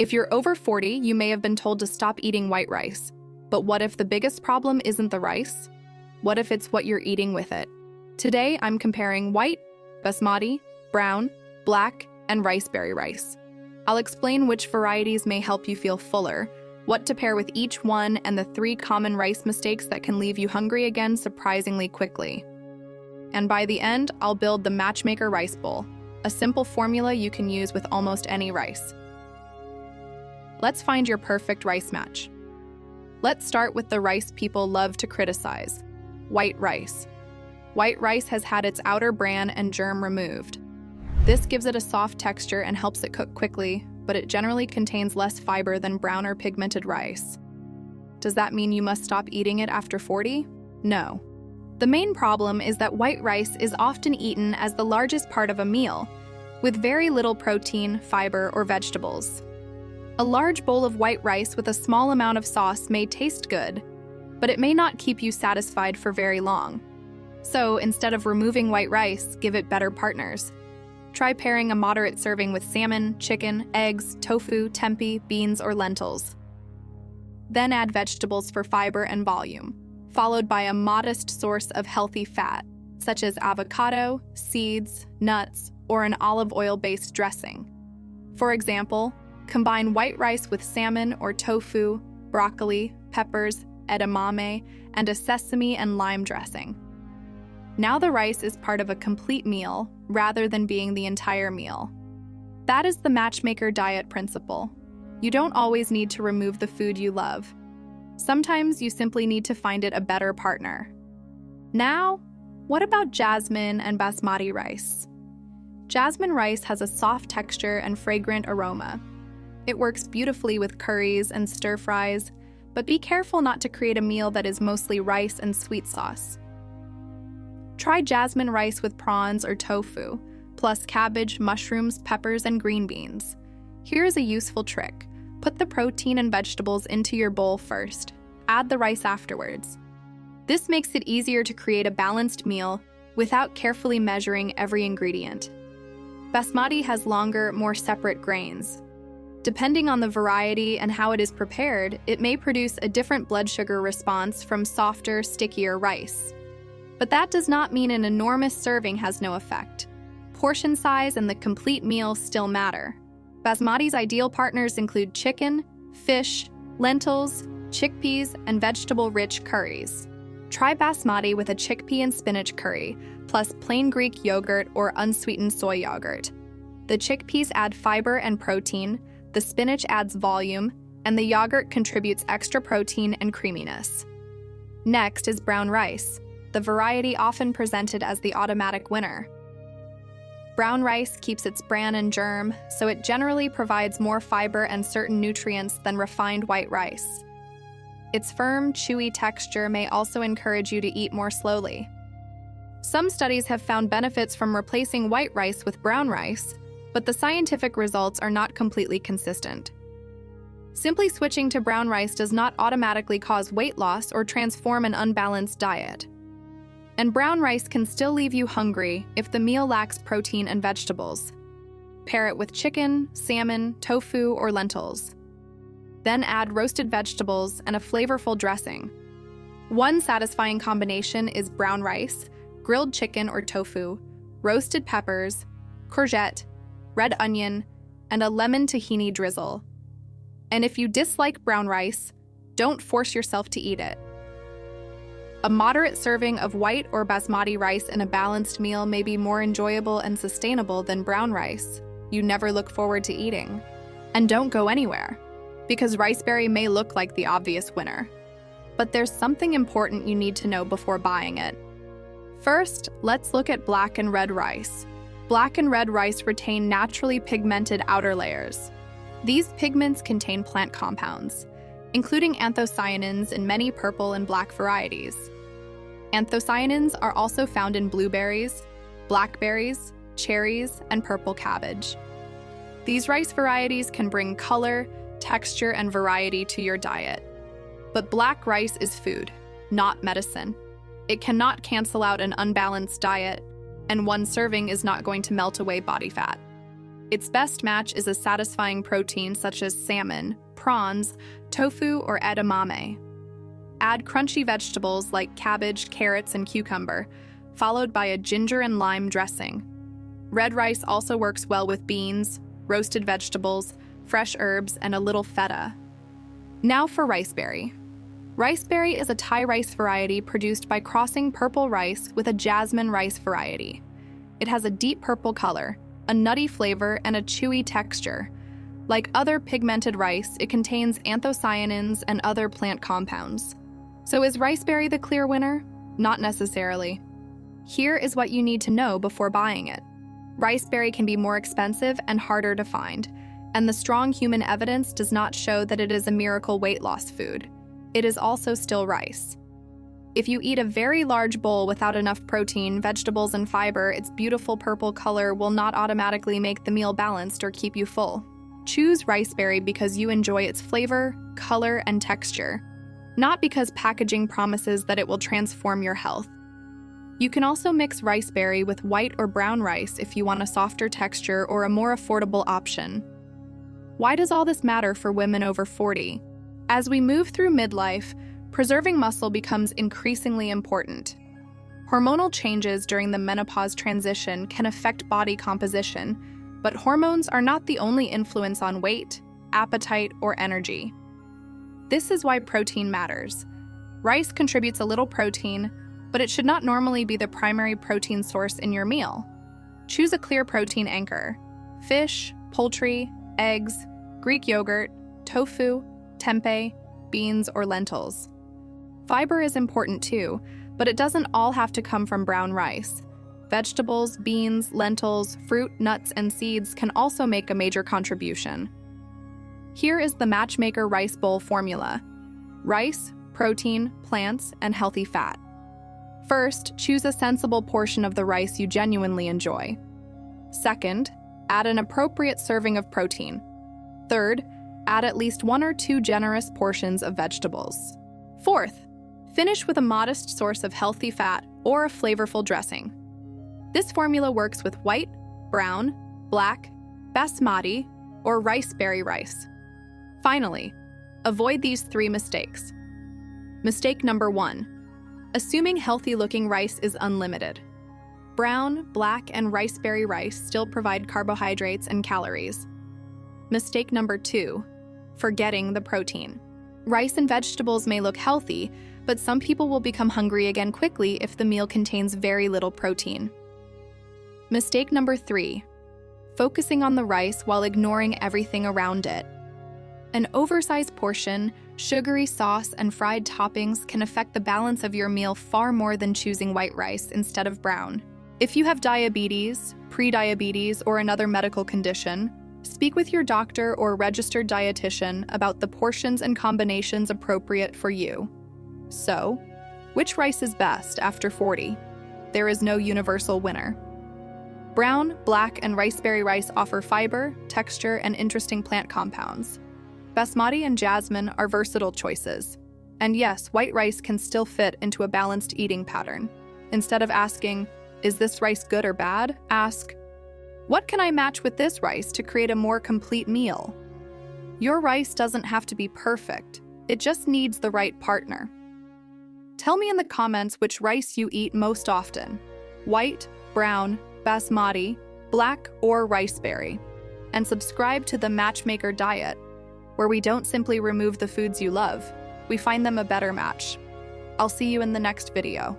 If you're over 40, you may have been told to stop eating white rice. But what if the biggest problem isn't the rice? What if it's what you're eating with it? Today, I'm comparing white, basmati, brown, black, and Riceberry rice. I'll explain which varieties may help you feel fuller, what to pair with each one, and the 3 common rice mistakes that can leave you hungry again surprisingly quickly. And by the end, I'll build the Matchmaker rice bowl, a simple formula you can use with almost any rice. Let's find your perfect rice match. Let's start with the rice people love to criticize, white rice. White rice has had its outer bran and germ removed. This gives it a soft texture and helps it cook quickly, but it generally contains less fiber than brown or pigmented rice. Does that mean you must stop eating it after 40? No. The main problem is that white rice is often eaten as the largest part of a meal, with very little protein, fiber, or vegetables. A large bowl of white rice with a small amount of sauce may taste good, but it may not keep you satisfied for very long. So instead of removing white rice, give it better partners. Try pairing a moderate serving with salmon, chicken, eggs, tofu, tempeh, beans, or lentils. Then add vegetables for fiber and volume, followed by a modest source of healthy fat, such as avocado, seeds, nuts, or an olive oil-based dressing. For example, combine white rice with salmon or tofu, broccoli, peppers, edamame, and a sesame and lime dressing. Now the rice is part of a complete meal rather than being the entire meal. That is the Matchmaker diet principle. You don't always need to remove the food you love. Sometimes you simply need to find it a better partner. Now, what about jasmine and basmati rice? Jasmine rice has a soft texture and fragrant aroma. It works beautifully with curries and stir-fries, but be careful not to create a meal that is mostly rice and sweet sauce. Try jasmine rice with prawns or tofu, plus cabbage, mushrooms, peppers, and green beans. Here's a useful trick. Put the protein and vegetables into your bowl first. Add the rice afterwards. This makes it easier to create a balanced meal without carefully measuring every ingredient. Basmati has longer, more separate grains. Depending on the variety and how it is prepared, it may produce a different blood sugar response from softer, stickier rice. But that does not mean an enormous serving has no effect. Portion size and the complete meal still matter. Basmati's ideal partners include chicken, fish, lentils, chickpeas, and vegetable-rich curries. Try basmati with a chickpea and spinach curry, plus plain Greek yogurt or unsweetened soy yogurt. The chickpeas add fiber and protein, the spinach adds volume, and the yogurt contributes extra protein and creaminess. Next is brown rice, the variety often presented as the automatic winner. Brown rice keeps its bran and germ, so it generally provides more fiber and certain nutrients than refined white rice. Its firm, chewy texture may also encourage you to eat more slowly. Some studies have found benefits from replacing white rice with brown rice, but the scientific results are not completely consistent. Simply switching to brown rice does not automatically cause weight loss or transform an unbalanced diet. And brown rice can still leave you hungry if the meal lacks protein and vegetables. Pair it with chicken, salmon, tofu, or lentils. Then add roasted vegetables and a flavorful dressing. One satisfying combination is brown rice, grilled chicken or tofu, roasted peppers, courgette, red onion, and a lemon tahini drizzle. And if you dislike brown rice, don't force yourself to eat it. A moderate serving of white or basmati rice in a balanced meal may be more enjoyable and sustainable than brown rice you never look forward to eating. And don't go anywhere, because Riceberry may look like the obvious winner. But there's something important you need to know before buying it. First, let's look at black and red rice. Black and red rice retain naturally pigmented outer layers. These pigments contain plant compounds, including anthocyanins in many purple and black varieties. Anthocyanins are also found in blueberries, blackberries, cherries, and purple cabbage. These rice varieties can bring color, texture, and variety to your diet. But black rice is food, not medicine. It cannot cancel out an unbalanced diet, and one serving is not going to melt away body fat. Its best match is a satisfying protein such as salmon, prawns, tofu, or edamame. Add crunchy vegetables like cabbage, carrots, and cucumber, followed by a ginger and lime dressing. Red rice also works well with beans, roasted vegetables, fresh herbs, and a little feta. Now for Riceberry. Riceberry is a Thai rice variety produced by crossing purple rice with a jasmine rice variety. It has a deep purple color, a nutty flavor, and a chewy texture. Like other pigmented rice, it contains anthocyanins and other plant compounds. So is Riceberry the clear winner? Not necessarily. Here is what you need to know before buying it. Riceberry can be more expensive and harder to find, and the strong human evidence does not show that it is a miracle weight loss food. It is also still rice. If you eat a very large bowl without enough protein, vegetables, and fiber, its beautiful purple color will not automatically make the meal balanced or keep you full. Choose Riceberry because you enjoy its flavor, color, and texture, not because packaging promises that it will transform your health. You can also mix Riceberry with white or brown rice if you want a softer texture or a more affordable option. Why does all this matter for women over 40? As we move through midlife, preserving muscle becomes increasingly important. Hormonal changes during the menopause transition can affect body composition, but hormones are not the only influence on weight, appetite, or energy. This is why protein matters. Rice contributes a little protein, but it should not normally be the primary protein source in your meal. Choose a clear protein anchor: fish, poultry, eggs, Greek yogurt, tofu, tempeh, beans, or lentils. Fiber is important too, but it doesn't all have to come from brown rice. Vegetables, beans, lentils, fruit, nuts, and seeds can also make a major contribution. Here is the Matchmaker rice bowl formula: rice, protein, plants, and healthy fat. First, choose a sensible portion of the rice you genuinely enjoy. Second, add an appropriate serving of protein. Third, add at least 1 or 2 generous portions of vegetables. Fourth, finish with a modest source of healthy fat or a flavorful dressing. This formula works with white, brown, black, basmati, or Riceberry rice. Finally, avoid these 3 mistakes. Mistake number 1. Assuming healthy-looking rice is unlimited. Brown, black, and Riceberry rice still provide carbohydrates and calories. Mistake number 2. Forgetting the protein. Rice and vegetables may look healthy, but some people will become hungry again quickly if the meal contains very little protein. Mistake number 3. Focusing on the rice while ignoring everything around it. An oversized portion, sugary sauce, and fried toppings can affect the balance of your meal far more than choosing white rice instead of brown. If you have diabetes, prediabetes, or another medical condition, speak with your doctor or registered dietitian about the portions and combinations appropriate for you. So, which rice is best after 40? There is no universal winner. Brown, black, and Riceberry rice offer fiber, texture, and interesting plant compounds. Basmati and jasmine are versatile choices. And yes, white rice can still fit into a balanced eating pattern. Instead of asking, "Is this rice good or bad?" ask, "What can I match with this rice to create a more complete meal?" Your rice doesn't have to be perfect. It just needs the right partner. Tell me in the comments which rice you eat most often: white, brown, basmati, black, or Riceberry. And subscribe to the Matchmaker diet, where we don't simply remove the foods you love, we find them a better match. I'll see you in the next video.